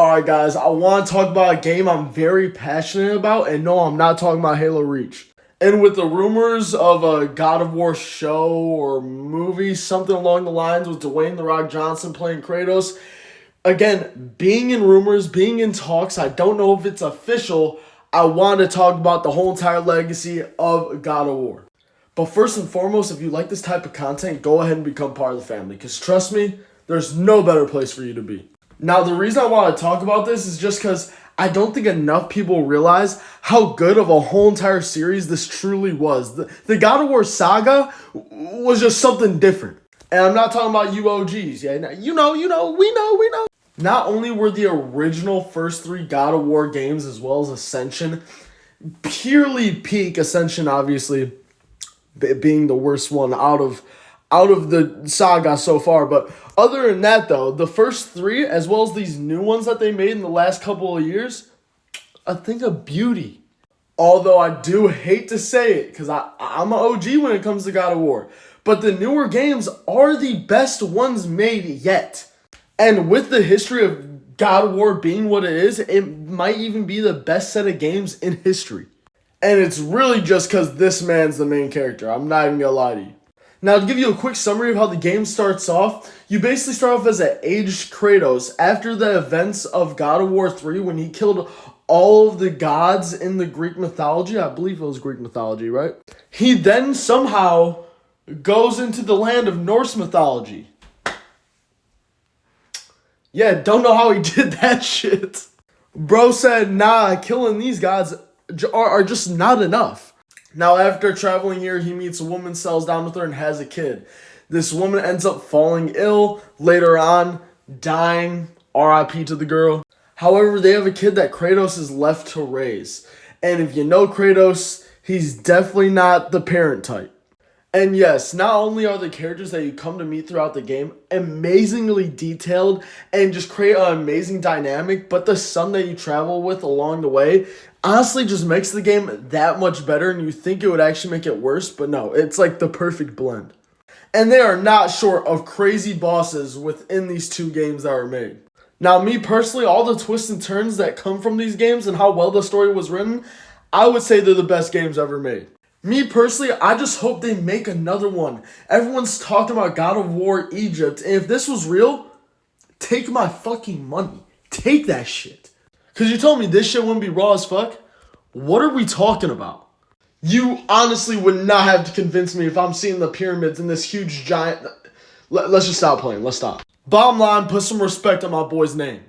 Alright guys, I want to talk about a game I'm very passionate about, and no, I'm not talking about Halo Reach. And with the rumors of a God of War show or movie, something along the lines with Dwayne "The Rock" Johnson playing Kratos, again, being in rumors, being in talks, I don't know if it's official, I want to talk about the whole entire legacy of God of War. But first and foremost, if you like this type of content, go ahead and become part of the family, because trust me, there's no better place for you to be. Now, the reason I want to talk about this is just because I don't think enough people realize how good of a whole entire series this truly was. The God of War Saga was just something different. And I'm not talking about you OGs. Yeah, we know. Not only were the original first three God of War games, as well as Ascension, purely peak, Ascension obviously being the worst one out of the saga so far. But other than that, though, the first three, as well as these new ones that they made in the last couple of years, a thing of beauty. Although I do hate to say it, because I'm an OG when it comes to God of War. But the newer games are the best ones made yet. And with the history of God of War being what it is, it might even be the best set of games in history. And it's really just because this man's the main character. I'm not even going to lie to you. Now, to give you a quick summary of how the game starts off, you basically start off as an aged Kratos after the events of God of War 3 when he killed all of the gods in the Greek mythology. I believe it was Greek mythology, right? He then somehow goes into the land of Norse mythology. Yeah, don't know how he did that shit. Bro said, nah, killing these gods are just not enough. Now, after traveling here, he meets a woman, settles down with her, and has a kid. This woman ends up falling ill, later on, dying, RIP to the girl. However, they have a kid that Kratos is left to raise. And if you know Kratos, he's definitely not the parent type. And yes, not only are the characters that you come to meet throughout the game amazingly detailed and just create an amazing dynamic, but the son that you travel with along the way honestly just makes the game that much better, and you think it would actually make it worse, but no, it's like the perfect blend. And they are not short of crazy bosses within these two games that are made. Now, me personally, all the twists and turns that come from these games and how well the story was written, I would say they're the best games ever made. Me personally, I just hope they make another one. Everyone's talking about God of War Egypt, and if this was real, take my fucking money. Take that shit. Because you told me this shit wouldn't be raw as fuck. What are we talking about? You honestly would not have to convince me if I'm seeing the pyramids and this huge giant... Let's just stop playing. Let's stop. Bottom line, put some respect on my boy's name.